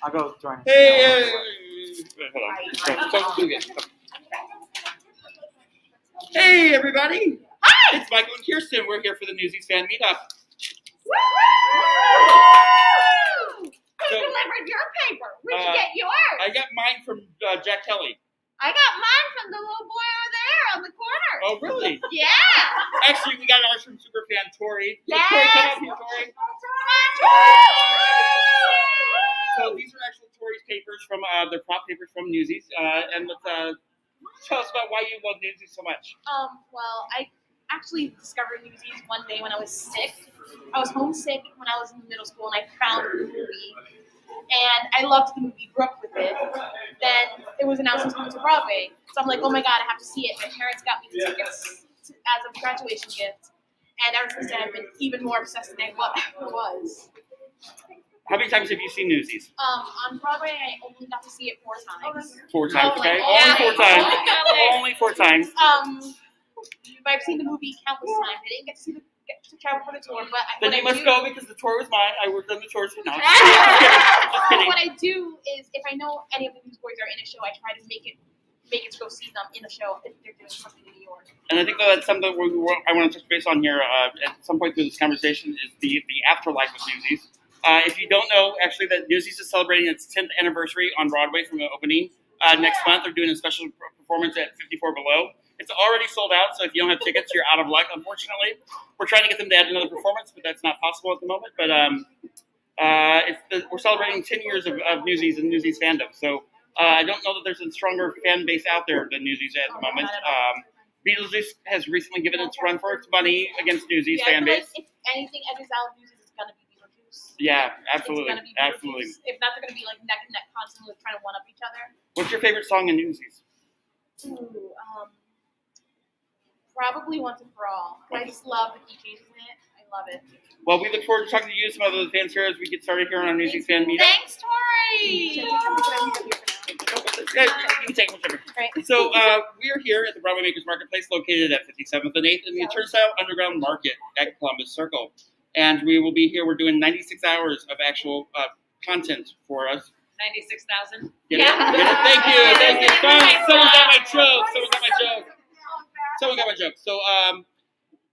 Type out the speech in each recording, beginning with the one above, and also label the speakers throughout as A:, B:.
A: I'll go join.
B: Hey, hey, everybody! Hi! It's Michael and Kirsten. We're here for the Newsies fan meetup.
C: Woo! Who delivered your paper? Where'd you get yours?
B: I got mine from Jack Kelly.
C: I got mine from the little boy over there on the corner.
B: Oh, really?
C: Yeah.
B: Actually, we got ours from superfan Tori.
C: Yes.
B: Tori, come up here, Tori. So these are actually Tori's papers from their prop papers from Newsies. And let's tell us about why you love Newsies so much.
D: Well, I actually discovered Newsies one day when I was sick. I was homesick when I was in middle school, and I found the movie. And I loved the movie, grew up with it. Then it was announced it was coming to Broadway. So I'm like, oh my God, I have to see it. My parents got me the tickets as a graduation gift. And ever since then, I've been even more obsessed than I was.
B: How many times have you seen Newsies?
D: On Broadway, I only got to see it 4 times.
B: 4 times,
D: Oh,
B: okay?
D: like,
B: Only 4 times. Only 4 times.
D: But I've seen the movie countless times. I didn't get to travel for the tour, but
B: Then you must go because the tour was mine. I worked on the tour, so no. Just kidding.
D: What I do is, if I know any of the Newsboys are in a show, I try to make it to go see them in the show if they're doing something in New York.
B: And I think that's something that I want to touch base on here at some point through this conversation is the afterlife of Newsies. If you don't know, actually, that Newsies is celebrating its 10th anniversary on Broadway from the opening next month. They're doing a special performance at 54 Below. It's already sold out, so if you don't have tickets, you're out of luck, unfortunately. We're trying to get them to add another performance, but that's not possible at the moment. But we're celebrating 10 years of Newsies and Newsies fandom. So I don't know that there's a stronger fan base out there than Newsies at the moment. Beetlejuice has recently given its run for its money against Newsies fan base.
D: If anything edges out Newsies, it's going to be Beetlejuice.
B: Yeah, absolutely.
D: It's gonna be
B: Absolutely.
D: If not, they're going to be like neck and neck, constantly trying to one up each other.
B: What's your favorite song in Newsies?
D: Ooh, probably Once and For All. I just love the key changes in it. I love it.
B: Well, we look forward to talking to you, some other fans here, as we get started here on our Newsies fan meetup.
C: Thanks, Tori.
B: Yeah, you can take whichever.
D: Right.
B: So we are here at the Broadway Makers Marketplace, located at 57th and 8th in the Turnstyle Underground Market at Columbus Circle. And we will be here. We're doing 96 hours of actual content for us.
C: 96,000.
B: Get it? Get it? Thank you. Someone got my joke. So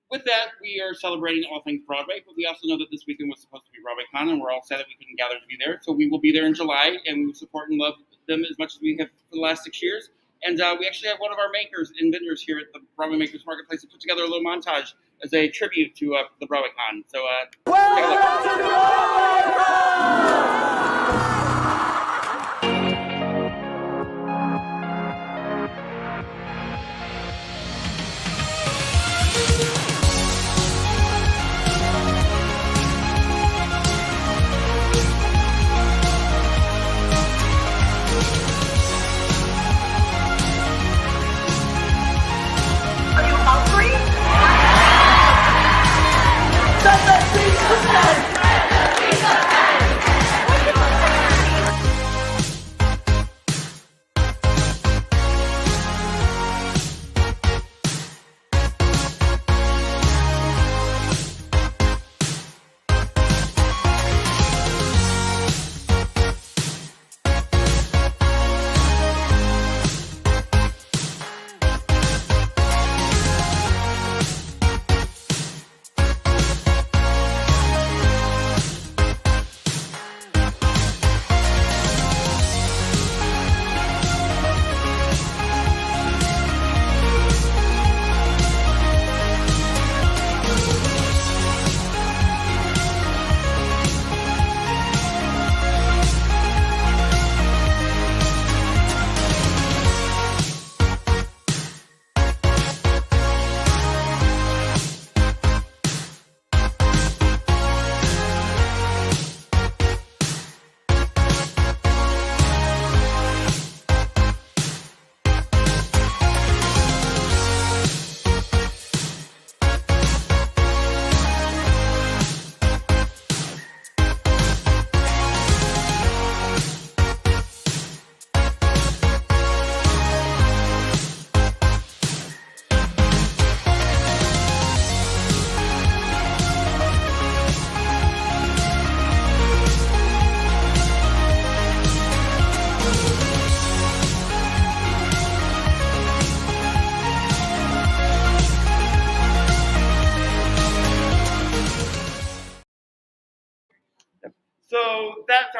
B: with that, we are celebrating all things Broadway, but we also know that this weekend was supposed to be BroadwayCon, and we're all sad that we couldn't gather to be there. So we will be there in July, and we will support and love them as much as we have for the last 6 years. And we actually have one of our makers and vendors here at the Broadway Makers Marketplace to put together a little montage as a tribute to the BroadwayCon. So take a look.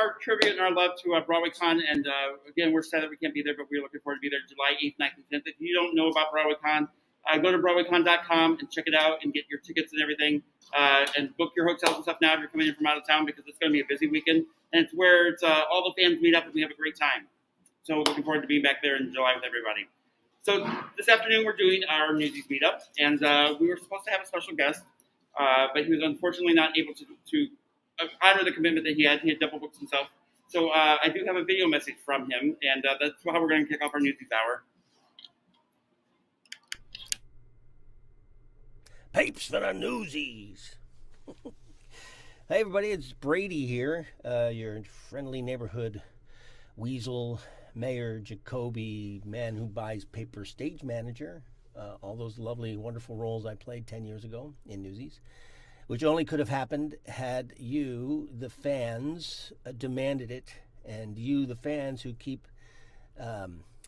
B: our tribute and our love to Broadway Con, and again, we're sad that we can't be there, but we're looking forward to be there July 8th, 9th, and 10th. If you don't know about Broadway Con, go to BroadwayCon.com and check it out and get your tickets and everything, and book your hotels and stuff now if you're coming in from out of town, because it's going to be a busy weekend, and it's where all the fans meet up and we have a great time. So looking forward to being back there in July with everybody. So this afternoon we're doing our Newsies meetup, and we were supposed to have a special guest, but he was unfortunately not able to honor the commitment that he had. He had double booked himself. So I do have a video message from him, and that's how we're going to kick off our Newsies hour.
A: Papes for the Newsies. Hey everybody, it's Brady here, your friendly neighborhood weasel, Mayor Jacoby, man who buys paper stage manager, all those lovely, wonderful roles I played 10 years ago in Newsies, which only could have happened had you, the fans, demanded it, and you, the fans who keep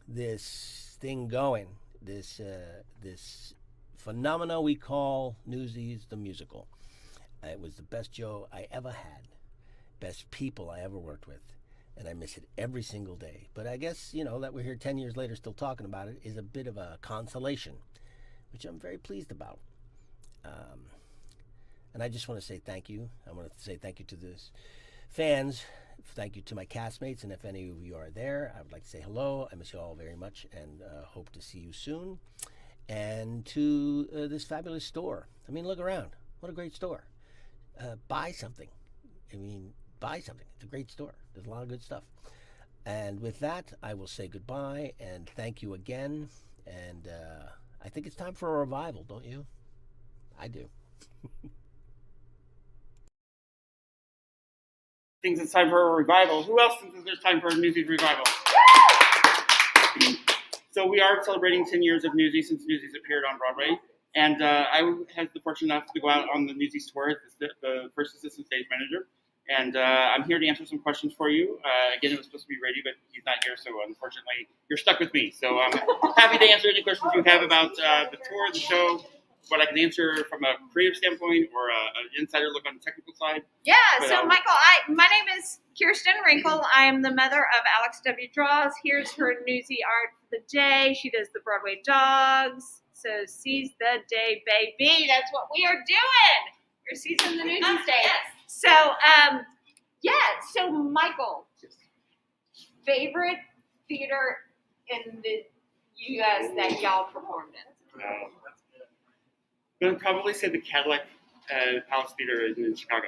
A: this thing going, this phenomena we call Newsies the musical. It was the best show I ever had, best people I ever worked with, and I miss it every single day. But I guess, that we're here 10 years later still talking about it is a bit of a consolation, which I'm very pleased about. And I just want to say thank you. I want to say thank you to the fans. Thank you to my castmates, and if any of you are there, I would like to say hello. I miss you all very much, and hope to see you soon. And to this fabulous store. I mean, look around. What a great store. Buy something. Buy something. It's a great store. There's a lot of good stuff. And with that, I will say goodbye and thank you again. And I think it's time for a revival, don't you? I do.
B: Thinks it's time for a revival. Who else thinks there's time for a Newsies revival? So we are celebrating 10 years of Newsies since Newsies appeared on Broadway. And I had the fortune enough to go out on the Newsies tour as the first assistant stage manager. And I'm here to answer some questions for you. Again, it was supposed to be Brady, but he's not here, so unfortunately, you're stuck with me. So I'm happy to answer any questions you have about the tour, the show, what I can answer from a creative standpoint or an insider look on the technical side.
C: Yeah,
B: But,
C: so Michael, my name is Kirsten Wrinkle. I am the mother of Alex W. Draws. Here's her newsy art for the day. She does the Broadway dogs. So seize the day, baby. That's what we are doing. We're seizing the Newsies day. So, so Michael, favorite theater in the U.S. that y'all performed in?
B: I'm going to probably say the Cadillac Palace Theater in Chicago.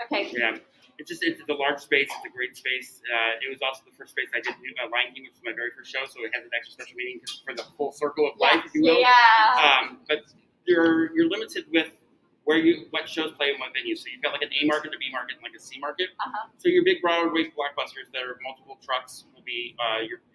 C: Okay.
B: Yeah. It's a large space. It's a great space. It was also the first space I did Lion King, which was my very first show, so it has an extra special meaning for the full circle of life, if you will.
C: Yeah.
B: But you're limited with what shows play in what venue. So you've got like an A market, a B market, and like a C market.
C: Uh-huh.
B: So your big Broadway blockbusters that are multiple trucks will be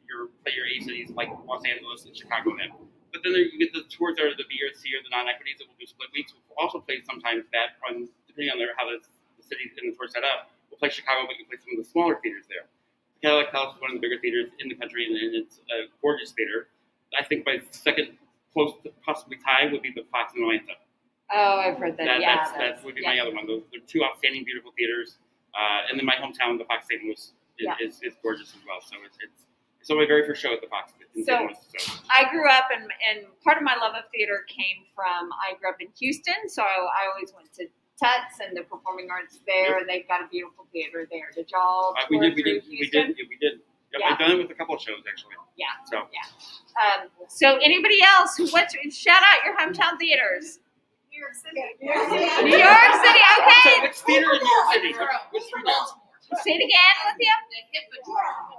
B: your A cities like Los Angeles and Chicago then. But then you get the tours that are the B or C or the non-equities that will do split weeks. We'll also play sometimes that depending on how the cities in the tour set up. We'll play Chicago, but you play some of the smaller theaters there. The Cadillac Palace is one of the bigger theaters in the country, and it's a gorgeous theater. I think my second close to possibly tie would be the Fox in Atlanta.
C: Oh, I've heard that.
B: That would be my other one. Those are two outstanding, beautiful theaters. And then my hometown, the Fox St. Louis, is gorgeous as well. So it's my very first show at the Fox in St. Louis. So
C: I grew up, and part of my love of theater came from, I grew up in Houston, so I always went to Tuts and the Performing Arts there, and they've got a beautiful theater there. Did y'all tour through Houston?
B: We did. Yeah, we've done it with a couple of shows, actually. Yeah.
C: So anybody else, shout out your hometown theaters.
E: New York City.
C: New York City, okay.
B: So which theater in New York City? Which theater?
C: Say it again with you.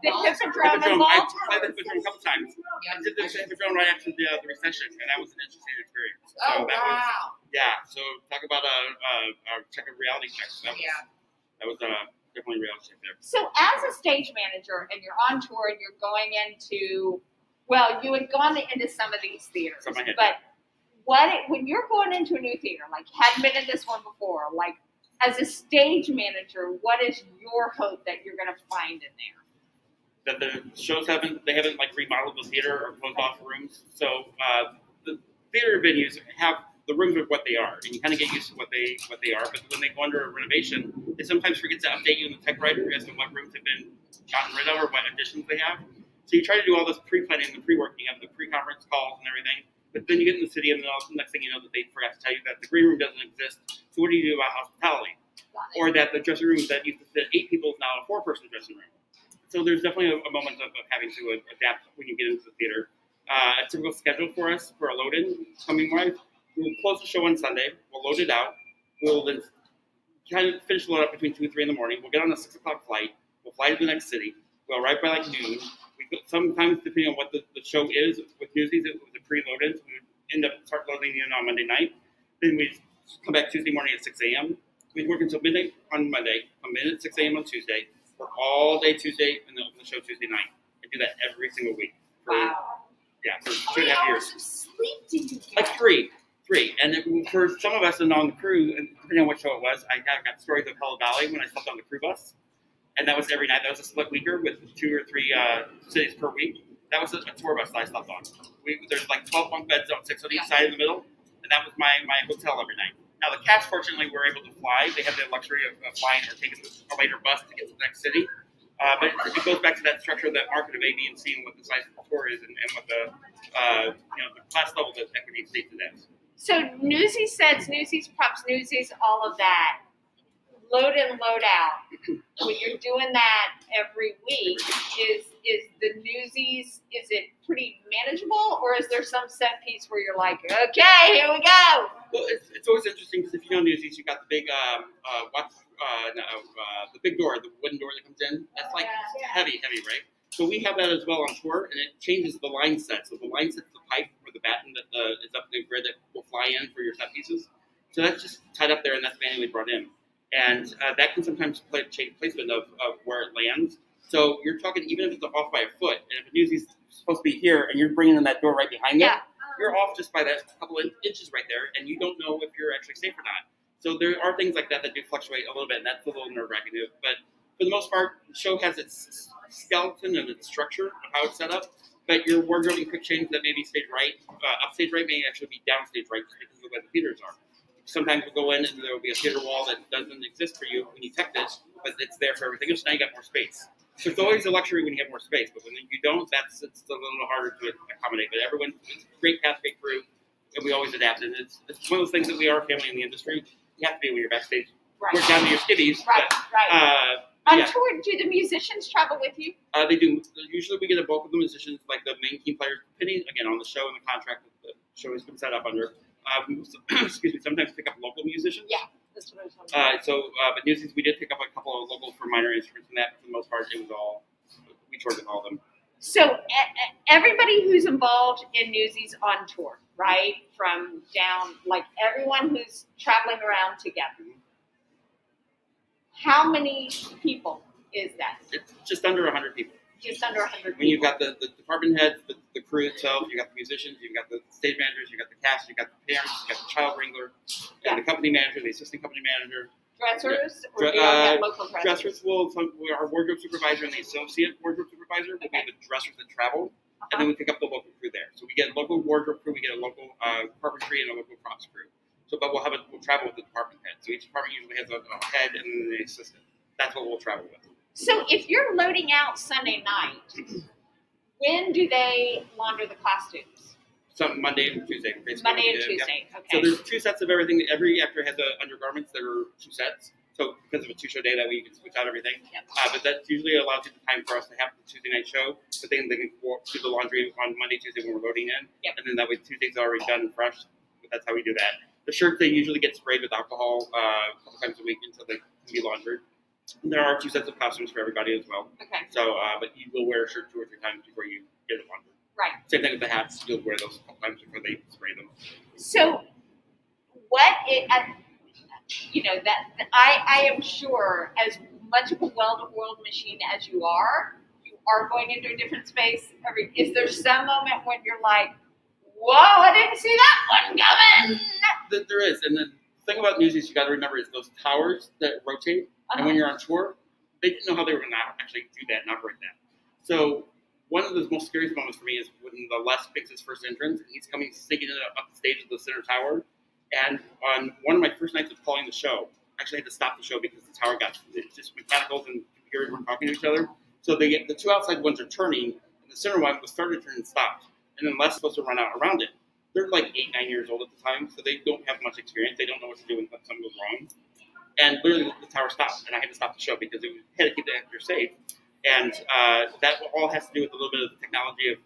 C: The Hippodrome
B: I
C: involved.
B: played the Hippodrome a couple times. I did the Hippodrome right after the recession, and that was an interesting experience. So so talk about a check of reality check. That was definitely a reality check there.
C: So as a stage manager, and you're on tour, and you're going into, you had gone into some of these theaters, but when you're going into a new theater, like hadn't been in this one before, like as a stage manager, what is your hope that you're going to find in there?
B: That the shows haven't like remodeled the theater or closed off rooms. So the theater venues have the rooms are what they are, and you kind of get used to what they are. But when they go under a renovation, they sometimes forget to update you in the tech writer as to what rooms have been gotten rid of or what additions they have. So you try to do all this pre-planning, the pre-working of the pre-conference calls and everything. But then you get in the city, and the next thing you know, that they forgot to tell you that the green room doesn't exist. So what do you do about hospitality? Or that the dressing room that used to fit 8 people is now a 4-person dressing room. So there's definitely a moment of having to adapt when you get into the theater. A typical schedule for us for a load-in coming wise, we'll close the show on Sunday. We'll load it out. We'll then kind of finish the load up between 2 and 3 in the morning. We'll get on a 6 o'clock flight. We'll fly to the next city. We'll arrive by like noon. Sometimes, depending on what the show is, with Newsies, it was a pre-load-in, so we would end up start loading in on Monday night. Then we'd come back Tuesday morning at 6 a.m. We'd work until midnight on Monday, come in at 6 a.m. on Tuesday, work all day Tuesday, and then open the show Tuesday night. And do that every single week. For 2.5 years.
D: Hours of sleep did you get?
B: Like three. And for some of us and on the crew, and depending on what show it was, I got stories of Hell Valley when I slept on the crew bus. And that was every night. That was a split weeker with 2 or 3 cities per week. That was a tour bus that I slept on. There's like 12 bunk beds on 6 on each side in the middle, and that was my hotel every night. Now the cast, fortunately, were able to fly. They have the luxury of flying or taking a later bus to get to the next city. But it goes back to that structure of that market of A, B, and C, and what the size of the tour is, and what the the class level that equity states it as.
C: So Newsies sets, Newsies props, Newsies, all of that. Load in, load out. When you're doing that every week, is the Newsies, is it pretty manageable, or is there some set piece where you're like, okay, here we go?
B: Well, it's always interesting because if you know Newsies, you got the big the big door, the wooden door that comes in. That's like heavy, right? So we have that as well on tour, and it changes the line set. So the line set's the pipe or the batten that is up in the grid that will fly in for your set pieces. So that's just tied up there, and that's manually brought in. And that can sometimes change placement of where it lands. So you're talking, even if it's off by a foot, and if a Newsie's supposed to be here, and you're bringing in that door right behind it, you're off just by that couple of inches right there, and you don't know if you're actually safe or not. So there are things like that do fluctuate a little bit, and that's a little nerve-wracking. But for the most part, the show has its skeleton and its structure of how it's set up, but your wardrobe and quick change that maybe stage right, upstage right may actually be downstage right just because of the way the theaters are. Sometimes we'll go in and there will be a theater wall that doesn't exist for you when you tech this, but it's there for everything else. Now you got more space. So it's always a luxury when you have more space, but when you don't, it's a little harder to accommodate. But everyone, it's a great cast, great crew, and we always adapt. And it's one of those things that we are a family in the industry. You have to be when you're backstage.
C: Right.
B: Work down to your skivvies.
C: Right. On
B: Yeah.
C: tour, do the musicians travel with you?
B: They do. Usually we get a bulk of the musicians, like the main key players, depending, again, on the show and the contract that the show has been set up under. We sometimes pick up local musicians.
C: Yeah, that's what I was talking about.
B: But Newsies, we did pick up a couple of local for minor instruments, and that, for the most part, it was all, we toured with all of them.
C: So everybody who's involved in Newsies on tour, right? From down, like everyone who's traveling around together. How many people is that?
B: It's just under 100 people.
C: Just under 100 people.
B: When you've got the department heads, the crew itself, you've got the musicians, you've got the stage managers, you've got the cast, you've got the parents, you've got the child wrangler, and the company manager, the assistant company manager.
C: Dressers? Or do you have local dressers?
B: Our wardrobe supervisor and the associate wardrobe supervisor will be the dressers that travel, and then we pick up the local crew there. So we get a local wardrobe crew, we get a local carpentry, and a local props crew. So, but we'll travel with the department head. So each department usually has a head and then the assistant. That's what we'll travel with.
C: So if you're loading out Sunday night, when do they launder the costumes?
B: So Monday and Tuesday.
C: Monday and Tuesday,
B: So
C: okay.
B: there's 2 sets of everything. Every actor has undergarments. There are 2 sets. So because of a 2-show day, that way you can switch out everything.
C: Yep.
B: But that usually allows you the time for us to have the Tuesday night show. But then they can do the laundry on Monday, Tuesday when we're loading in.
C: Yep.
B: And then that way Tuesday's already done and fresh. But that's how we do that. The shirts, they usually get sprayed with alcohol a couple times a week until they can be laundered. And there are 2 sets of costumes for everybody as well.
C: Okay.
B: So, but you will wear a shirt 2 or 3 times before you get it laundered.
C: Right.
B: Same thing with the hats. You'll wear those a couple times before they spray them.
C: So I am sure, as much of a well-oiled machine as you are going into a different space. Is there some moment when you're like, whoa, I didn't see that one coming?
B: There is. And the thing about Newsies you got to remember is those towers that rotate. And when you're on tour, they didn't know how they were going to actually do that and operate that. So one of the most scariest moments for me is when the Les makes his first entrance, and he's coming sneaking up the stage of the center tower, And on one of my first nights of calling the show, I actually had to stop the show because the tower it's just mechanicals and computers weren't talking to each other. So the two outside ones are turning, and the center one was starting to turn and stopped. And then Les supposed to run out around it. They're like 8, 9 years old at the time, so they don't have much experience. They don't know what to do when something goes wrong. And literally the tower stopped, and I had to stop the show because it had to keep the actors safe. And that all has to do with a little bit of the technology of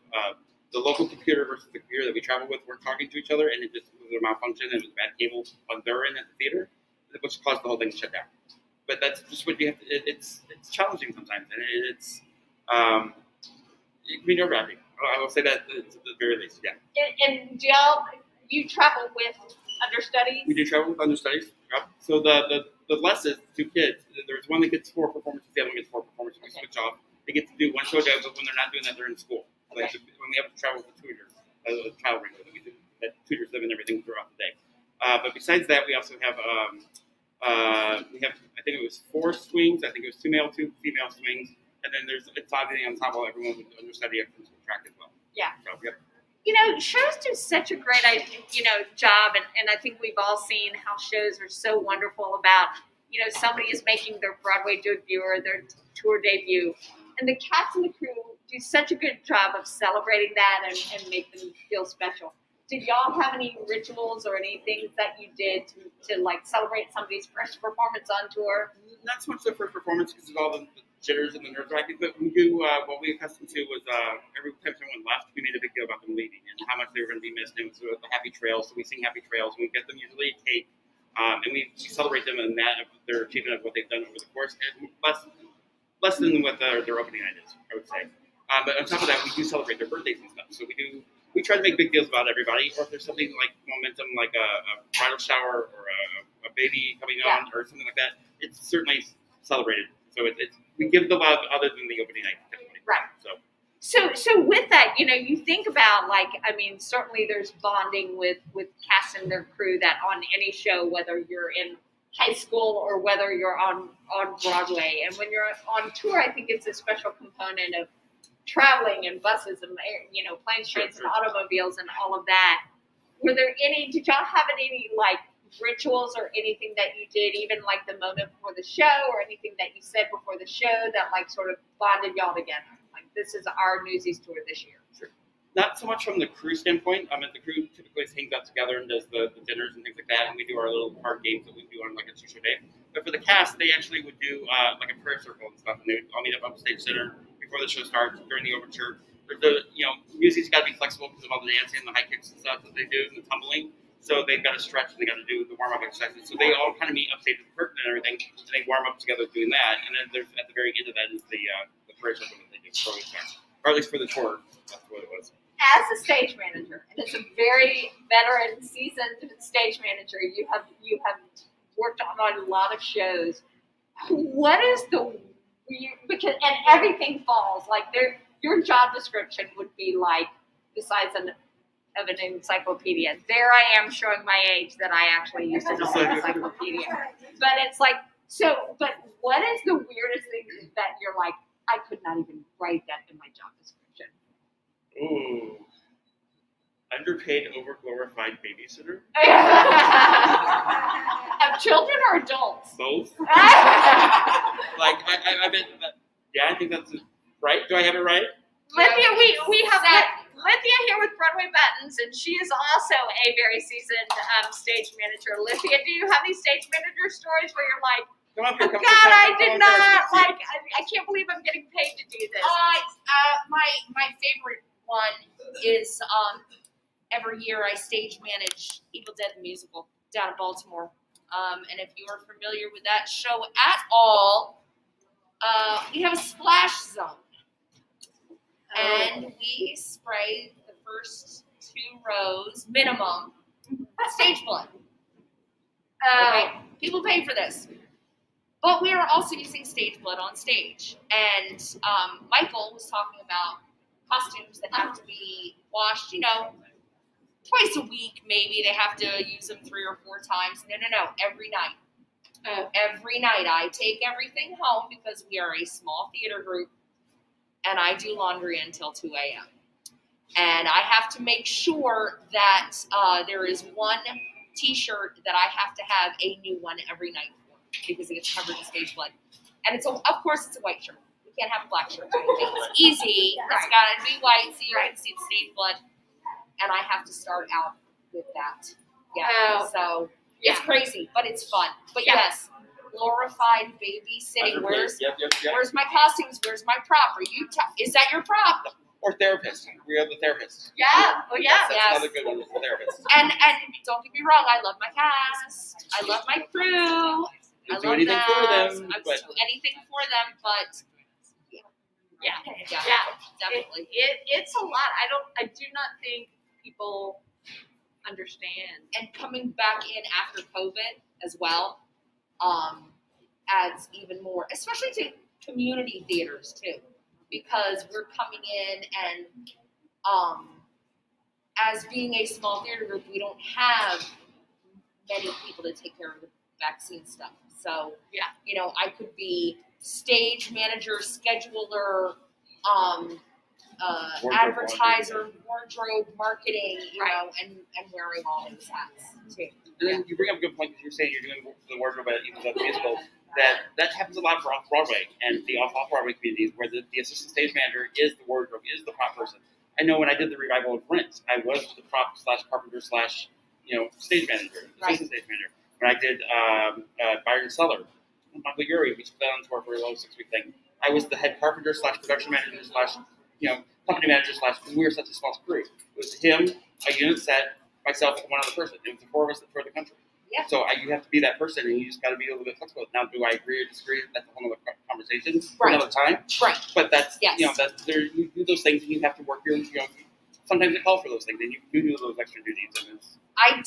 B: the local computer versus the computer that we travel with. We're talking to each other, and it just was a malfunction, and it was a bad cable on their end at the theater, which caused the whole thing to shut down. But that's just what you have to. It's challenging sometimes, and it can be nerve-wracking. I will say that at the very least, yeah.
C: And you travel with understudies?
B: We do travel with understudies. Yep. So the lessons, 2 kids, there's one that gets 4 performances, the other one gets 4 performances. We switch off. They get to do one show a day, but when they're not doing that, they're in school. So
C: Okay.
B: when we have to travel with the tutors, a child wrangler that we do, that tutors them and everything throughout the day. But besides that, we also have I think it was 4 swings. I think it was 2 male, 2 female swings, and then it's obviously ensemble. Everyone would understudy up from track as well.
C: Yeah.
B: So, yep.
C: Shows do such a great, job, and I think we've all seen how shows are so wonderful about, somebody is making their Broadway debut or their tour debut, and the cast and the crew do such a good job of celebrating that and make them feel special. Did y'all have any rituals or anything that you did to celebrate somebody's first performance on tour?
B: Not so much the first performance because of all the jitters and the nerve wracking, but we do what we accustomed to was every time someone left, we made a big deal about them leaving and how much they were going to be missed. And so the Happy Trails, so we sing Happy Trails, and we get them usually a cake, and we celebrate them in that their achievement of what they've done over the course, and less than what their opening night is, I would say. But on top of that, we do celebrate their birthdays and stuff. So we try to make big deals about everybody, or if there's something like momentum, like a bridal shower or a baby coming on or something like that, it's certainly celebrated. So it's we give the love other than the opening night, typically.
C: Right. So with that, you think about certainly there's bonding with cast and their crew that on any show, whether you're in high school or whether you're on Broadway, and when you're on tour, I think it's a special component of traveling and buses and planes, trains, and automobiles and all of that. Did y'all have any rituals or anything that you did, even the moment before the show or anything that you said before the show that sort of bonded y'all together? This is our Newsies tour this year.
B: Sure. Not so much from the crew standpoint. The crew typically hangs out together and does the dinners and things like that, and we do our little card games that we do on a two-show day. But for the cast, they actually would do a prayer circle and stuff, and they would all meet up upstage center before the show starts during the overture. Newsies got to be flexible because of all the dancing and the high kicks and stuff that they do and the tumbling. So they've got to stretch and they got to do the warm-up exercises. So they all kind of meet upstage at the curtain and everything, and they warm up together doing that. And then there's at the very end of that is the prayer circle that they do before we start, or at least for the tour. That's what it was.
C: As a stage manager, and as a very veteran, seasoned stage manager, you have worked on a lot of shows. What is and everything falls your job description would be besides of an encyclopedia. There I am showing my age that I actually used an encyclopedia. But it's but what is the weirdest thing that you're I could not even write that in my job description?
B: Ooh. Underpaid, overglorified babysitter?
C: Of children or adults?
B: Both. I bet I think that's right. Do I have it right?
C: Lythia, we have Lythia here with Broadway Buttons, and she is also a very seasoned stage manager. Lythia, do you have any stage manager stories where you're
B: Come up here,
C: I did not, I can't believe I'm getting paid to do this.
E: My favorite one is every year I stage manage Evil Dead the Musical down in Baltimore. And if you are familiar with that show at all, we have a splash zone. And we spray the first 2 rows minimum stage blood. Okay? People pay for this. But we are also using stage blood on stage. And Michael was talking about costumes that have to be washed, twice a week maybe. They have to use them 3 or 4 times. No, every night. Every night I take everything home because we are a small theater group. And I do laundry until 2 a.m. And I have to make sure that there is one T-shirt that I have to have a new one every night for because it gets covered in stage blood. And of course, it's a white shirt. We can't have a black shirt. It's easy. It's got to be white so you can see the stage blood. And I have to start out with that. Yeah. So it's crazy, but it's fun. But yes, glorified babysitting. Where's my costumes? Where's my prop? Is that your prop?
B: Or therapist. We are the therapists.
C: Yeah. Oh yeah.
B: That's another good one. The therapist.
E: And don't get me wrong, I love my cast. I love my crew. I
B: do
E: love
B: anything for them.
E: I would do anything for them, but yeah, definitely.
C: It's a lot. I do not think people understand.
E: And coming back in after COVID as well, adds even more, especially to community theaters too, because we're coming in and as being a small theater group, we don't have many people to take care of the vaccine stuff. So I could be stage manager, scheduler, advertiser, wardrobe, marketing, you know, and wearing all those hats too.
B: And then you bring up a good point because you're saying you're doing the wardrobe at even the musical. That happens a lot for off-Broadway and the off-Broadway communities where the assistant stage manager is the wardrobe, is the prop person. I know when I did the revival of Rent, I was the prop / carpenter / stage manager, assistant stage manager. When I did Byron Cellar, Michael Urie, we took that on tour for a little 6-week thing. I was the head carpenter / production manager / company manager / because we were such a small crew. It was him, a unit set, myself, and one other person. It was the 4 of us that toured the country.
E: Yeah.
B: So you have to be that person, and you just got to be a little bit flexible. Now, do I agree or disagree? That's a whole other conversation for another time.
E: Right.
B: But that's you do those things, and you have to work your sometimes it calls for those things, and you do those extra duties. And it's,
E: I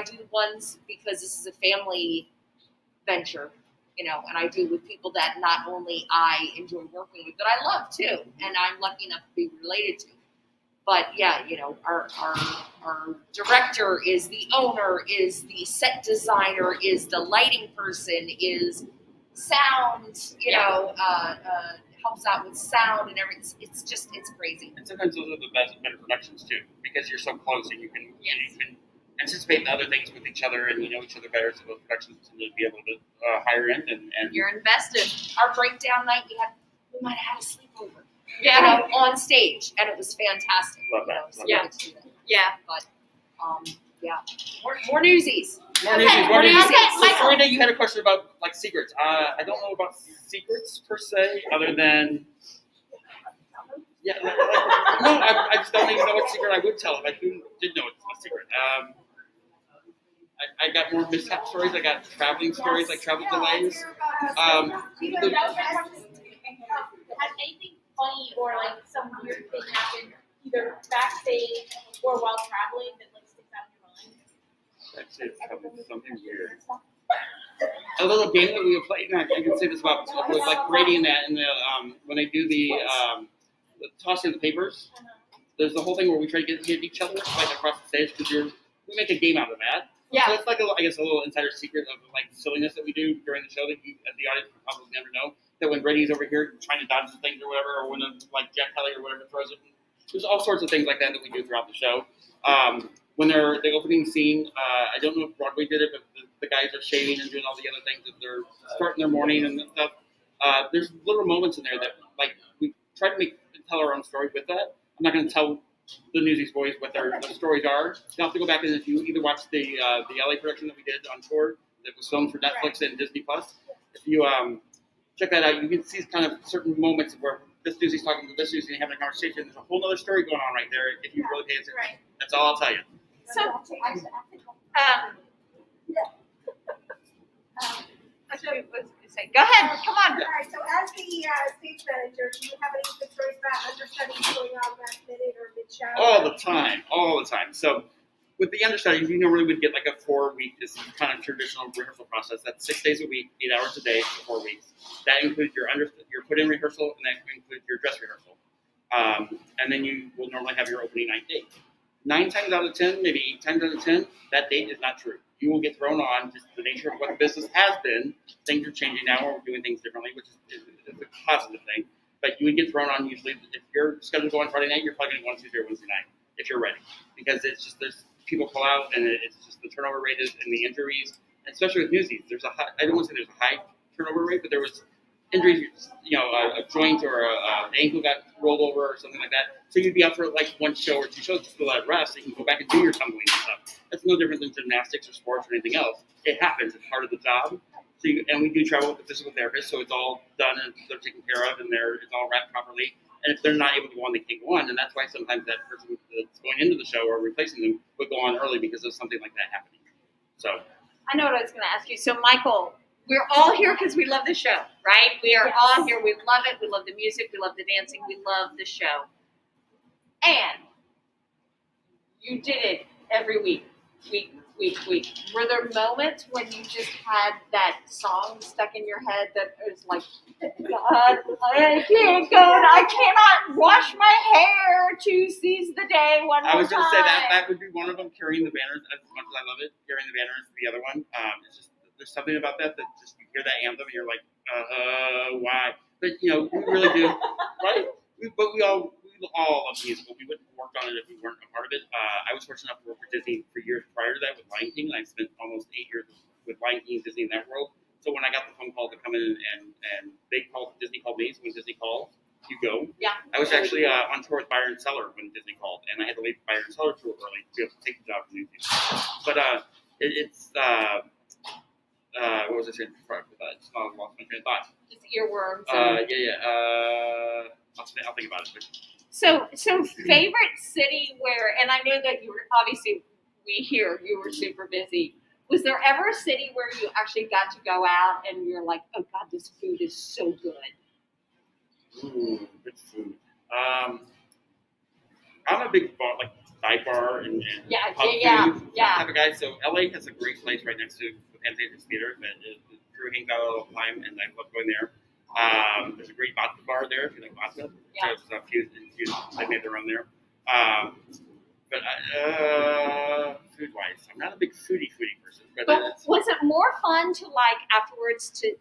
E: do the ones because this is a family venture, and I do with people that not only I enjoy working with, but I love too, and I'm lucky enough to be related to. But our director is the owner, is the set designer, is the lighting person, is sound, helps out with sound and everything. It's crazy.
B: And sometimes those are the better productions too, because you're so close and you can anticipate the other things with each other and you know each other better, so those productions tend to be able to higher end and
C: you're invested.
E: Our breakdown night, we might have had a sleepover. On stage, and it was fantastic.
B: Love that.
E: But more Newsies.
B: More Newsies.
E: Okay,
B: Serena, you had a question about secrets. I don't know about secrets per se, other than I just don't even know what secret I would tell if I did know it's a secret. I got more mishap stories. I got traveling stories, like travel delays.
D: Has anything funny or some weird thing happened either backstage or while traveling that sticks out in your mind?
B: That's something weird. A little game that we played, and I can say this about with Brady and that, and when they do the tossing of the papers, there's the whole thing where we try to get each other across the stage because we make a game out of that.
C: Yeah.
B: So it's a little insider secret of silliness that we do during the show that you, as the audience, will probably never know. That when Brady's over here trying to dodge the things or whatever, or when Jack Kelly or whatever throws it, there's all sorts of things like that we do throughout the show. When they're the opening scene, I don't know if Broadway did it, but the guys are shaving and doing all the other things that they're starting their morning and stuff. There's little moments in there that we try to tell our own story with that. I'm not going to tell the Newsies boys what their stories are. You'll have to go back and if you either watch the LA production that we did on tour that was filmed for Netflix and Disney Plus, if you check that out, you can see kind of certain moments where this Newsie's talking to this Newsie and having a conversation. There's a whole other story going on right there if you really pay attention.
C: Right.
B: That's all I'll tell you.
C: So, go ahead. Come on.
F: All right. So, as the stage manager, do you have any good stories about understudies going on last minute or mid-show?
B: All the time. So, with the understudies, you normally would get a 4-week, this kind of traditional rehearsal process. That's 6 days a week, 8 hours a day for 4 weeks. That includes your put-in rehearsal, and that includes your dress rehearsal. And then you will normally have your opening night date. 9 times out of 10, maybe 8 times out of 10, that date is not true. You will get thrown on just the nature of what the business has been. Things are changing now, or we're doing things differently, which is a positive thing. But you would get thrown on usually if you're scheduled to go on Friday night, you're probably going to go on Tuesday or Wednesday night if you're ready, because it's just there's people pull out, and it's just the turnover rate and the injuries, and especially with Newsies. There's a high, I don't want to say there's a high turnover rate, but there was injuries, a joint or an ankle got rolled over or something like that. So you'd be out for like 1 show or 2 shows, just to let rest, so you can go back and do your tumbling and stuff. That's no different than gymnastics or sports or anything else. It happens. It's part of the job. So and we do travel with the physical therapist, so it's all done and they're taken care of, and it's all wrapped properly. And if they're not able to go on, they can't go on, and that's why sometimes that person that's going into the show or replacing them would go on early because of something like that happening. So
C: I know what I was going to ask you. So, Michael, we're all here because we love the show, right? We are all here. We love it. We love the music. We love the dancing. We love the show. And you did it every week. Were there moments when you just had that song stuck in your head that was like, God, I can't go, I cannot wash my hair to seize the day one more time?
B: I was going to say that would be one of them, carrying the banners. As much as I love it, carrying the banners is the other one. It's just, there's something about that just, you hear that anthem and you're like, why? But, we really do, right? We all love musical. We wouldn't have worked on it if we weren't a part of it. I was fortunate enough to work for Disney for years prior to that with Lion King. I spent almost 8 years with Lion King and Disney in that world. So when I got the phone call to come in and Disney called me, so when Disney calls, you go.
C: Yeah.
B: I was actually on tour with Byron Seller when Disney called, and I had to leave Byron Seller tour early to be able to take the job from Newsies. But it's what was I saying before? It's not lost my train of thought.
C: Just earworms.
B: I'll think about it. But,
C: So favorite city where, and I know that you were, obviously, we hear you were super busy. Was there ever a city where you actually got to go out and you're like, oh God, this food is so good?
B: Ooh, good food. I'm a big dive bar and pub food type of guy. So LA has a great place right next to the Pantages Theater that the crew hangs out all the time, and I love going there. There's a great vodka bar there if you like vodka.
C: Yeah.
B: So they made their own there. But food-wise, I'm not a big foodie person. But
C: was it more fun to afterwards to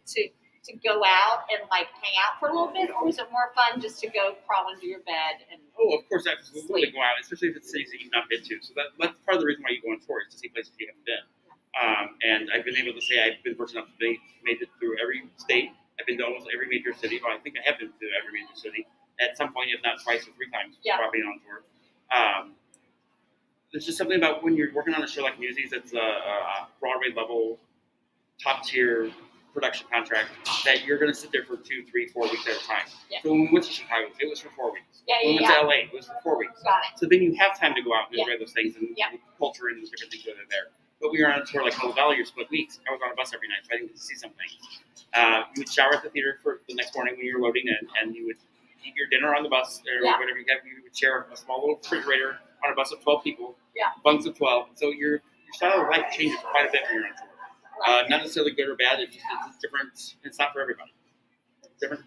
C: go out and hang out for a little bit, or was it more fun just to go crawl into your bed and?
B: Oh, of course, absolutely go out, especially if it's cities that you've not been to. So that's part of the reason why you go on tour is to see places you haven't been. And I've been able to say I've been fortunate enough to made it through every state. I've been to almost every major city. Well, I think I have been to every major city at some point, if not twice or 3 times, while being on tour. There's just something about when you're working on a show like Newsies that's a Broadway level, top tier production contract that you're going to sit there for 2, 3, 4 weeks at a time. Yeah. So when we went to Chicago, it was for 4 weeks. When we went to LA, it was for 4 weeks.
C: Got it.
B: So then you have time to go out and enjoy those things and the culture and the different things that are there. But we were on a tour like Hill Valley, you're split weeks. I was on a bus every night, so I didn't get to see some things. You would shower at the theater for the next morning when you were loading in, and you would eat your dinner on the bus or whatever you have. You would share a small little refrigerator on a bus of 12 people, bunks of 12. So your style of life changes quite a bit when you're on tour. Not necessarily good or bad. It's different. It's not for everybody.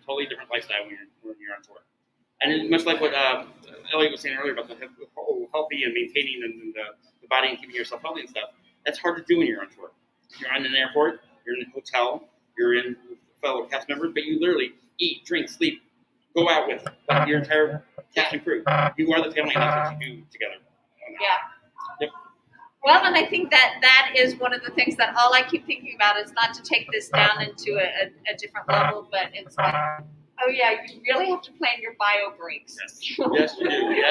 B: Totally different lifestyle when you're on tour. And it's much like what Elliot was saying earlier about the whole healthy and maintaining and the body and keeping yourself healthy and stuff. That's hard to do when you're on tour. You're on an airport. You're in a hotel. You're in with fellow cast members, but you literally eat, drink, sleep, go out with your entire cast and crew. You are the family, and that's what you do together.
C: Yeah.
B: Yep.
C: Well, and I think that is one of the things that all I keep thinking about is not to take this down into a different level, but it's like, oh yeah, you really have to plan your bio breaks.
B: Yes, you do. Yeah.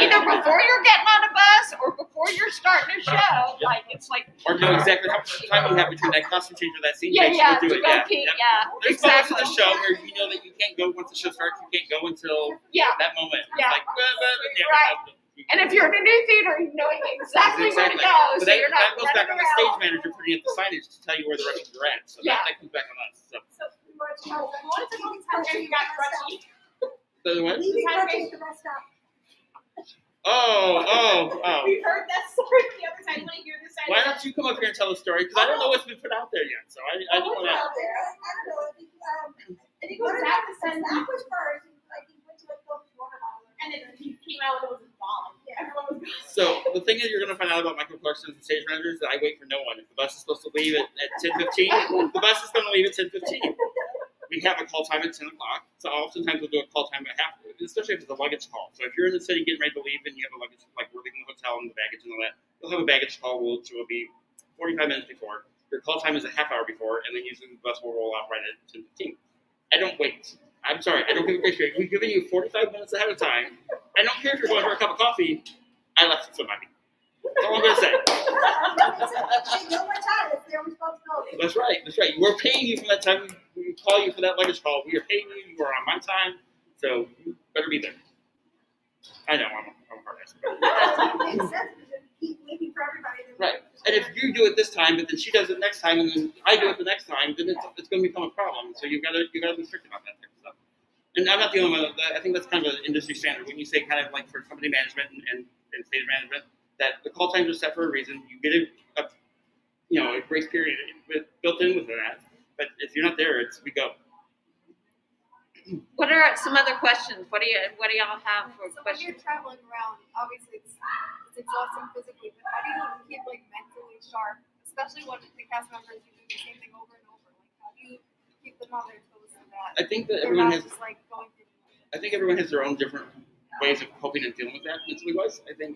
C: Either before you're getting on a bus or before you're starting a show. It's like.
B: Or know exactly how much time you have between that costume change or that scene change
C: to
B: to do it.
C: go pee.
B: There's moments of the show where you know that you can't go once the show starts. You can't go until that moment. It's like,
C: right. And if you're in a new theater, knowing exactly where to go,
B: but
C: so you're not
B: that goes back on the stage manager putting up the signage to tell you where the rest are at. So that comes back on us. So
F: we wanted to know how you got crusty.
B: So what?
F: Leaving Brooklyn to rest up.
B: Oh.
D: We heard that story the other side. You want to hear this side?
B: Why don't you come up here and tell the story? Because I don't know what's been put out there yet. So I don't want to.
F: I don't know.
D: I think it was Zach
F: Zach was first. He went to Focus Watermelon.
D: and then he came out with it was a bomb. Yeah, everyone was.
B: So the thing that you're going to find out about Michael Clarkson's and stage managers is that I wait for no one. If the bus is supposed to leave at 10:15, the bus is going to leave at 10:15. We have a call time at 10 o'clock, so oftentimes we'll do a call time at half. especially if it's a luggage call. So if you're in the city getting ready to leave and you have a luggage, like we're leaving the hotel and the baggage and all that, you'll have a baggage call, which will be 45 minutes before. Your call time is a half hour before, and then usually the bus will roll out right at 10:15. I don't wait. I'm sorry, I don't give a grace period. We've given you 45 minutes ahead of time. I don't care if you're going for a cup of coffee. I left it somebody. That's all I'm going to say.
F: They know what time. It's their responsibility.
B: That's right. That's right. We're paying you for that time. We call you for that luggage call. We are paying you. You are on my time, so you better be there. I know I'm a hard ass.
F: It makes sense because you keep waiting for everybody.
B: Right. And if you do it this time, but then she does it next time, and then I do it the next time, then it's going to become a problem. So you got to be strict about that type of stuff. And I'm not the only one. I think that's kind of an industry standard when you say kind of like for company management and stage management that the call times are set for a reason. You get a grace period built in with that. But if you're not there, we go.
C: What are some other questions? What do y'all have for
G: So when
C: questions?
G: you're traveling around, obviously it's exhausting physically, but how do you keep like mentally sharp, especially when the cast members you do the same thing over and over? Like how do you keep them on their toes so that
B: I think that
G: they're
B: everyone
G: not
B: has.
G: just like going through the motions?
B: I think everyone has their own different ways of coping and dealing with that mentally wise. I think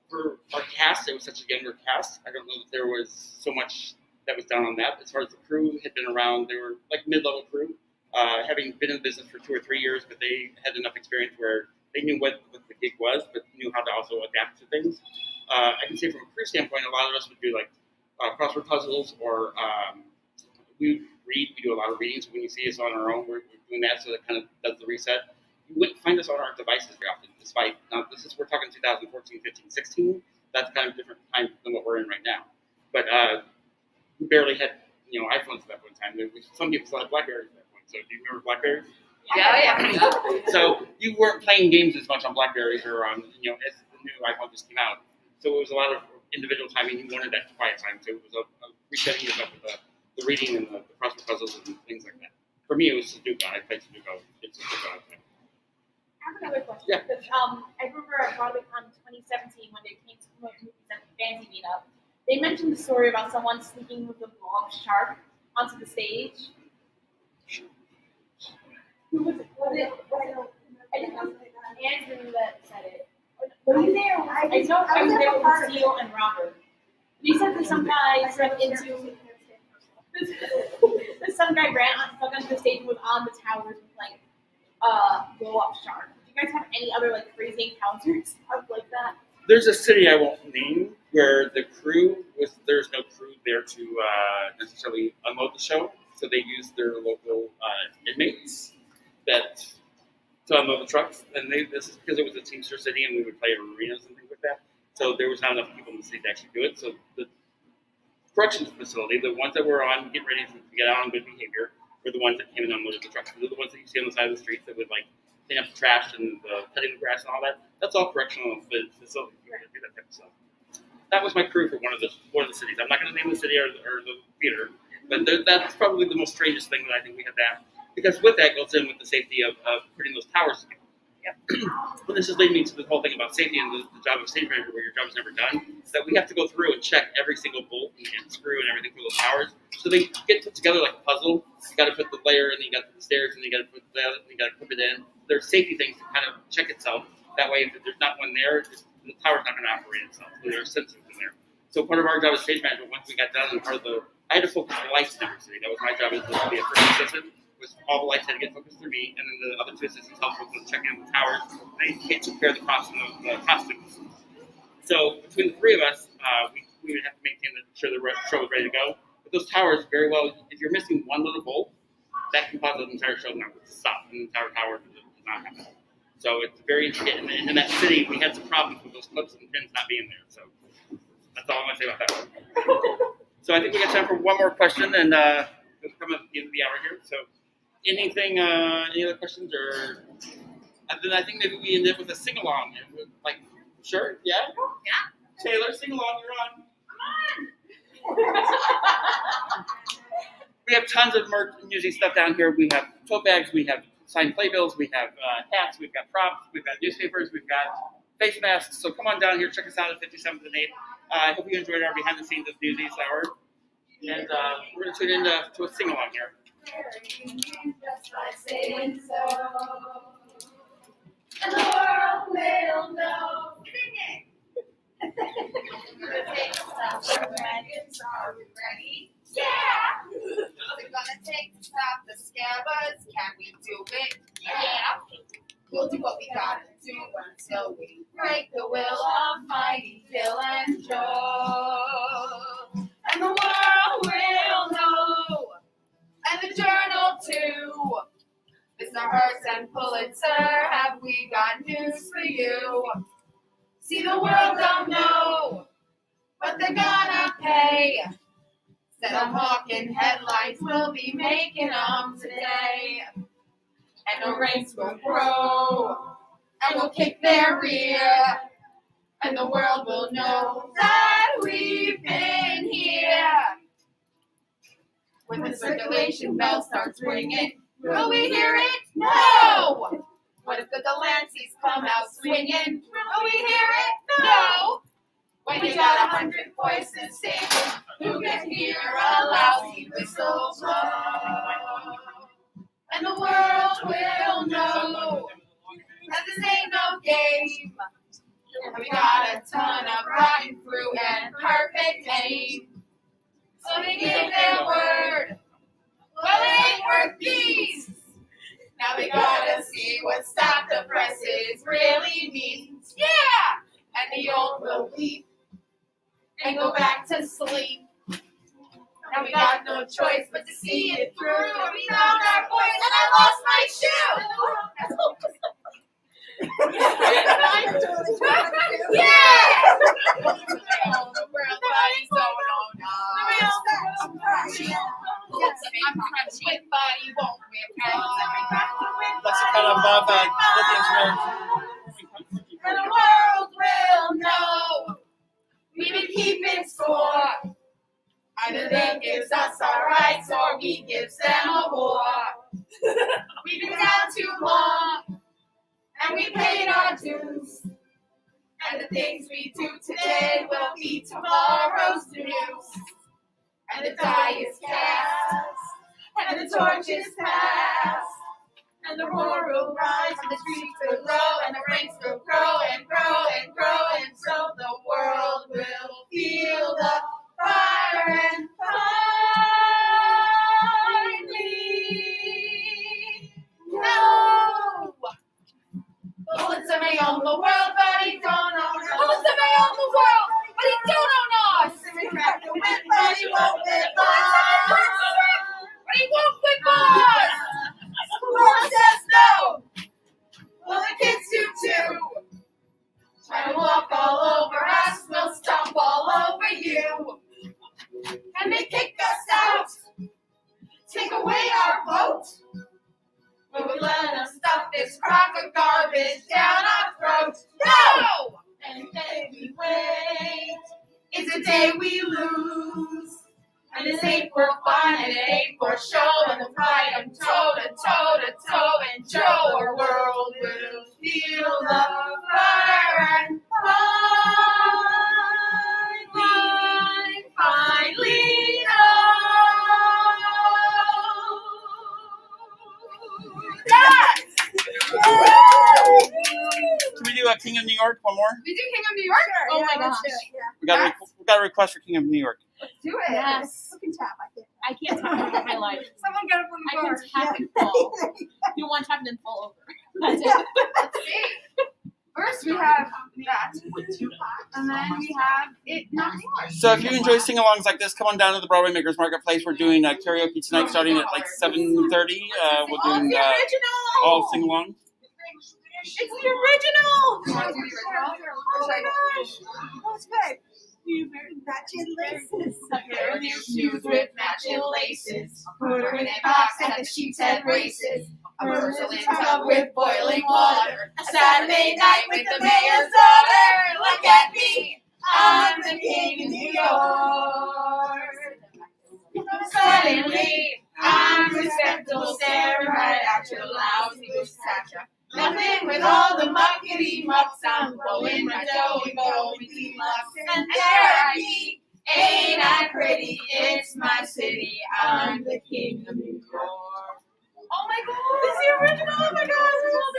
B: for our cast, it was such a younger cast. I don't know that there was so much that was done on that. As far as the crew had been around, they were like mid-level crew, having been in business for 2 or 3 years, but they had enough experience where they knew what the gig was, but knew how to also adapt to things. I can say from a crew standpoint, a lot of us would do like crossword puzzles or we read. We do a lot of readings. When you see us on our own, we're doing that, so that kind of does the reset. You wouldn't find us on our devices very often, despite now we're talking 2014, 15, 16. That's kind of a different time than what we're in right now. But we barely had iPhones at that point in time. Some people still had Blackberries at that point. So do you remember Blackberries?
C: Yeah.
B: So you weren't playing games as much on Blackberries or on as the new iPhone just came out. So it was a lot of individual time, and you wanted that quiet time. So it was a resetting yourself with the reading and the crossword puzzles and things like that. For me, it was Sudoku. I played Sudoku. It's Sudoku all the time.
D: I have another question.
B: Yeah.
D: Because I remember at BroadwayCon 2017 when they came to promote movies at the fancy meetup, they mentioned the story about someone sneaking with a blob shark onto the stage. Who was it? I didn't know. Andrew that said it. Were you there? I was there with Lucille and Robert. They said that some guy ran into. Some guy ran stuck onto the stage and was on the towers with like blow up shark. Do you guys have any other like crazy encounters like that?
B: There's a city I won't name where there's no crew there to necessarily unload the show, so they used their local inmates to unload the trucks. And this is because it was a Teamster city and we would play arenas and things like that. So there was not enough people in the city to actually do it. So the corrections facility, the ones that were on getting ready to get out on good behavior, were the ones that came and unloaded the trucks. They're the ones that you see on the side of the streets that would like clean up the trash and cutting the grass and all that. That's all correctional facilities that do that type of stuff. That was my crew for one of the cities. I'm not going to name the city or the theater, but that's probably the most strangest thing that I think we had that. Because with that goes in with the safety of putting those towers together. But this is leading me to the whole thing about safety and the job of stage manager, where your job is never done. Is that we have to go through and check every single bolt and screw and everything for those towers, so they get put together like a puzzle. You got to put the layer, and then you got to put the stairs, and then you got to put the other, and you got to put it in. There's safety things to kind of check itself. That way, if there's not one there, the tower's not going to operate itself. So there are sensors in there. So part of our job as stage manager, once we got done, and I had to focus on the lights in every city. That was my job as to be a first assistant. All the lights had to get focused through me, and then the other 2 assistants helped with checking in the towers. They took care of the costumes. So between the 3 of us, we would have to maintain sure the show was ready to go. But those towers, very well, if you're missing one little bolt, that can cause the entire show not to stop, and the entire tower does not happen. So it's very intricate. And in that city, we had some problems with those clips and pins not being there. So that's all I'm going to say about that one. So I think we got time for one more question, and we're coming at the end of the hour here. So. Anything? Any other questions? Or and then I think maybe we end up with a sing along. Like, sure, yeah. Taylor, sing along. You're on. We have tons of merch and Newsies stuff down here. We have tote bags. We have signed playbills. We have hats. We've got props. We've got newspapers. We've got face masks. So come on down here. Check us out at 57th and 8th. I hope you enjoyed our behind the scenes of Newsies hour. And we're going to tune in to a sing along here.
F: Just by saying so.
G: And the world will know. Sing it. We're gonna take stop the wagons. Are we ready? Yeah! We're gonna take to stop the scabbers. Can we do it? Yeah! We'll do what we gotta do until we break the will of mighty Bill and Joe. And the world will know. And the journal too. Mr. Hearst and Pulitzer, have we got news for you? See, the world don't know, but they're gonna pay. Instead of hawking headlines, we'll be making them today. And the ranks will grow, and we'll kick their rear. And the world will know that we've been here. When the circulation bell starts ringing, will we hear it? No! What if the Delanceys come out swinging? Will we hear it? No! When you got 100 voices singing, who can hear a lousy whistle blow? And the world will know that this ain't no game. And we got a ton of rotten fruit and perfect aim. So they give their word. Well, it ain't worth these. Now we gotta see what stop the presses really means. Yeah! And the old will weep and go back to sleep. Now we got no choice but to see it through. And we found our voice and I lost my shoe. Yeah! The world bodies don't own us. I'm crunchy, body won't whip us.
B: Let's kind of above
G: And the world will know we've been keeping score. Either they gives us our rights or we gives them a war. We've been down too long and we paid our dues. And the things we do today will be tomorrow's news. And the die is cast and the torch is passed. And the roar will rise, and the streets will grow, and the ranks will grow and grow and grow, and so the world will feel the fire and finally know. Pulitzer may own the world, but he don't own us. Pulitzer may own the world, but he don't own us. Pulitzer may crack the whip, but he won't whip us. But he won't whip us. Who says no? Well, the kids do too. Try to walk all over us, we'll stomp all over you. And they kick us out, take away our vote. Will we let them stuff this crock of garbage down our throats? No! And the day we wait is the day we lose. And this ain't for fun, and it ain't for show, and the fight I'm toe to toe to toe, and Joe, our world will feel the fire and finally know that.
B: Can we do a King of New York? One more?
G: We do King of New York?
F: Sure,
G: Oh
F: yeah,
G: my
F: let's
G: gosh.
F: do it, yeah.
B: We got a request for King of New York.
F: Do it.
E: Yes.
F: Who can tap?
E: I can't tap over my life.
F: Someone get up on
E: I
F: the bar.
E: can tap and fall. You want tap and then fall over. That's it.
G: Let's see. First we have that. And then we have it not yours.
B: So if you enjoy sing-alongs like this, come on down to the Broadway Makers Marketplace. We're doing karaoke tonight starting at like 7:30. We're doing all sing-along.
E: It's the original.
G: You want to do the original?
F: Oh my gosh. That's good. Matching laces.
G: A pair of new shoes with matching laces. Put her in a box at the sheep's head races. A porcelain tub with boiling water. A Saturday night with the mayor's daughter. Look at me, I'm the king of New York. Suddenly, I'm respectable, staring right at your lousy mustache. Nothing with all the muckety mucks. I'm blowing my dough and going with mucks. And there I be, ain't I pretty? It's my city. I'm the king of New York. Oh my God, this is the original. Oh my God,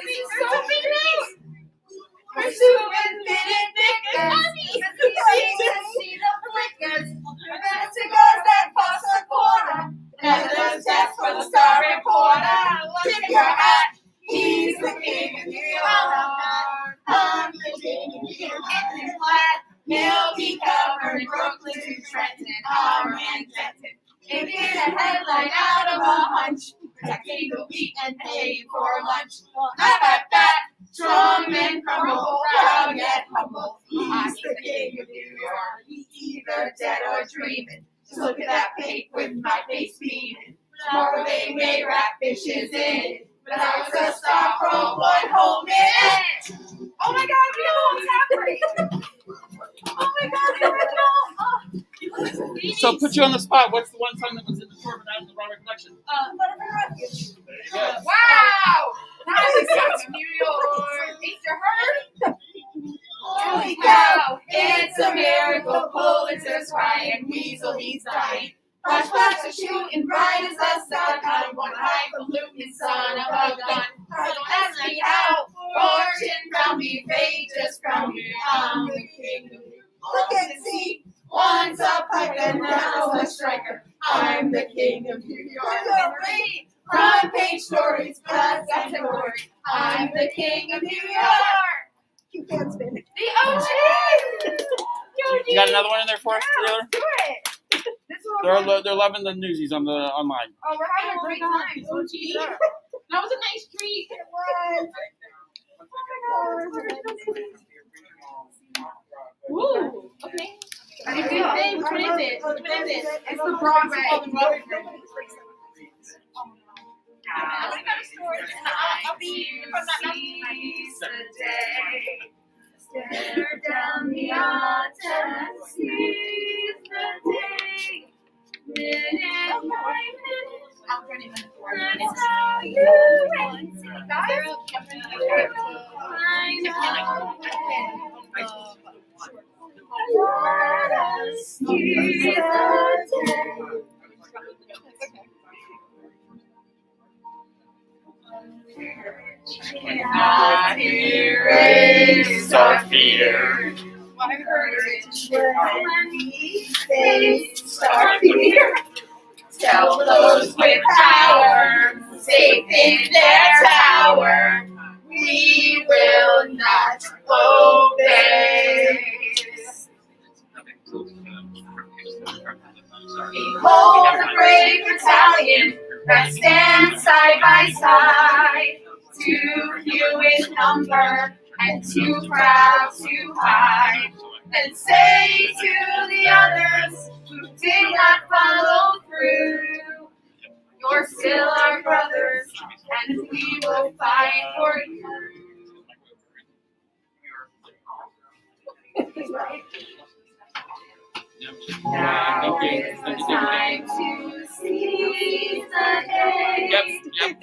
G: this is so big. Pursue infinite victors. Because we seek to see the flickers. The cigars that pass a quarter. And the test for the star reporter. Tip your hat. He's the king of New York. I'm the king of New York. In flat, he'll be covered Brooklyn to Trenton. I'm Manhattan. And get a headline out of a hunch. Protecting the weak and paying for lunch. Well, how about that? Strong men crumble, proud yet humble. He's the king of New York. He's either dead or dreaming. Just look at that pig with my face beaming. Tomorrow they may wrap fishes in it. But I was a star from 1 whole minute. Oh my God, we know what's happening. Oh my God, the original.
B: So put you on the spot. What's the one song that was in the tour but not in the Broadway collection?
G: Butterfly Refuge.
B: Yes.
G: Wow! Now we got to New York. Ain't you heard? Holy cow! It's a miracle. Pulitzer's crying. Weasel, he's dying. Flashbacks are shooting bright as the sun. I'm one highfalutin son of a gun. Don't ask me how. Fortune found me, fate just found me. I'm the king of New York. Look and see. Once a piker, now a striker. I'm the king of New York. Read front page stories, plus category. I'm the king of New York. You can't spin. The OG.
B: You got another one in there for us, Taylor?
G: Do it. This one.
B: They're loving the Newsies on the online.
G: Oh, we're having a great time. OG. That was a nice treat. It was. Ooh. Okay. Which one is it? Which one is it? It's the Broadway. I got a story. I'll be from that Stare down the autumn, seize the day. Minute by minute, I'm running in the that's how you wait. Guys, I know. Let us seize the day. Cannot erase our fear. My courage when we face our fear. Tell those with power, safe in their tower, we will not obey. Behold the brave battalion that stands side by side, too few in number and too proud to hide, and say to the others who did not follow through, you're still our brothers, and we will fight for you. Now is the time to seize the day.
B: Yep.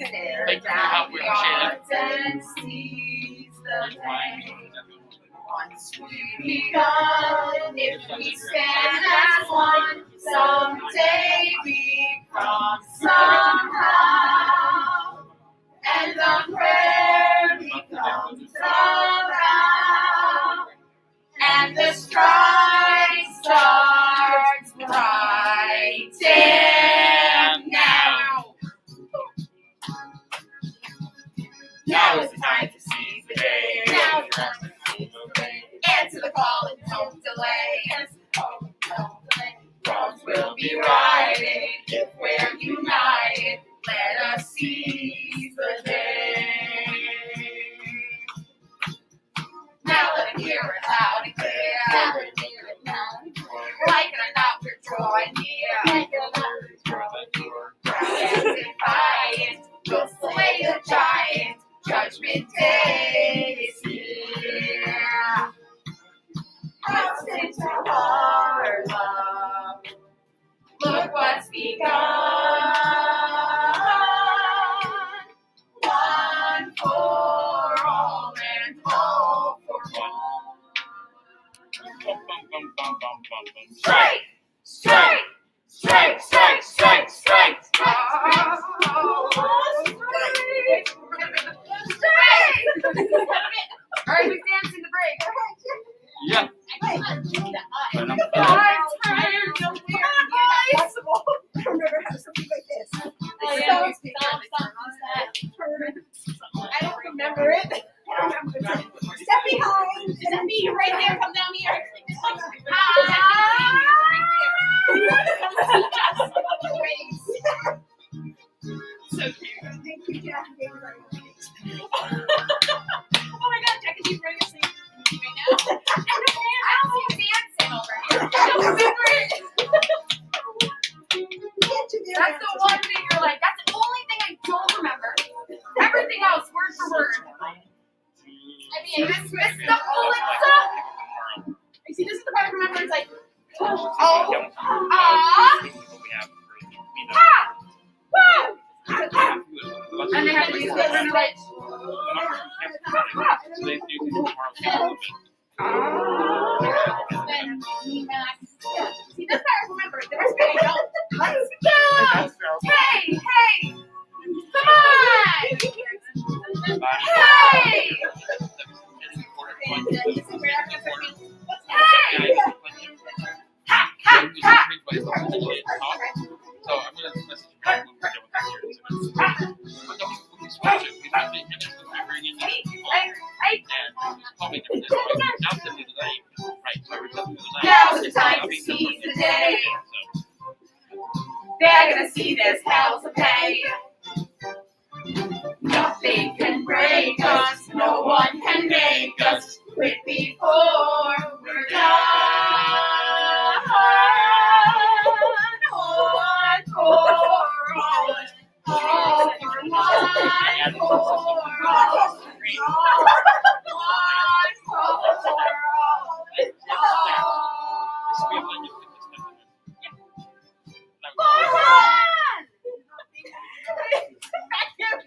G: Tear
B: Thank you for your
G: down
B: help. We
G: the
B: appreciate it.
G: odds and seize the day. Once we've begun, if we stand as one, someday we come somehow, and the prayer becomes a vow, and the strike starts right now. Now is the time to seize the day. Now is the time to seize the day. Answer the call and don't delay. Answer the call and don't delay. Wrongs will be righted if we're united. Let us seize the day. Now let me hear it loud and clear. Now let me hear it loud and clear. Like it or not, we're drawing near. Like it or not, we're drawing near. Proud and defiant, we'll slay the giant. Judgment Day is here. House into our love. Look what's begun. One for all and all for one. Strike! Strike! Strike! Strike! Strike! Strike! Strike! Strike! All right, who's dancing the
F: Go ahead, Jim.
B: Yeah.
F: Wait.
B: But I'm-
F: I'm tired of weird eyes. Remember how something like this.
D: Oh, yeah. Stop,
F: I don't remember it. I don't remember it. Step behind.
D: Step me right there. Come down here.
B: So cute.
F: Thank you, Jackie.
D: Oh my God, Jackie, she's running asleep right now.
G: I don't see dancing over here.
F: Get you there.
G: That's the one thing you're like, that's the only thing I don't remember. Everything else, word for word. I mean, I just missed the bullet stuff.
D: You see, this is the part I remember. It's like,
G: And they have to be split in like,
D: see, this part I remember. The rest of it I don't.
G: let's go. Hey, hey, come on. Hey, ha, ha, ha.
B: So I'm going to message you back when we're done with this here. But no, we switch it. We have to hit it when we bring in the people. And probably doing this. Now's the day. Right. So we're done with the night.
G: Now's the time to seize the day. They're gonna see this hell to pay. Nothing can break us, no one can make us quit before we're done. All for one,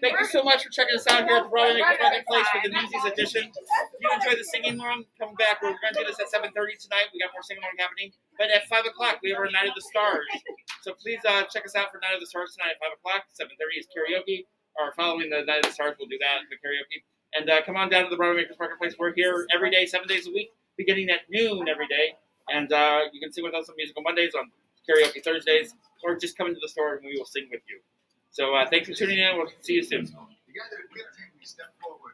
B: Thank you so much for checking us out here at the Broadway Extravaganza for the Newsies edition. If you enjoy the singing along, come back. We're going to do this at 7:30 tonight. We got more singing along happening. But at 5 o'clock, we have our Night of the Stars. So please check us out for Night of the Stars tonight at 5 o'clock. 7:30 is karaoke. Or following the Night of the Stars, we'll do that, the karaoke. And come on down to the Broadway Marketplace. We're here every day, 7 days a week, beginning at noon every day. And you can sing with us on Musical Mondays, on karaoke Thursdays, or just come into the store and we will sing with you. So thanks for tuning in. We'll see you soon.
H: Together, we step forward.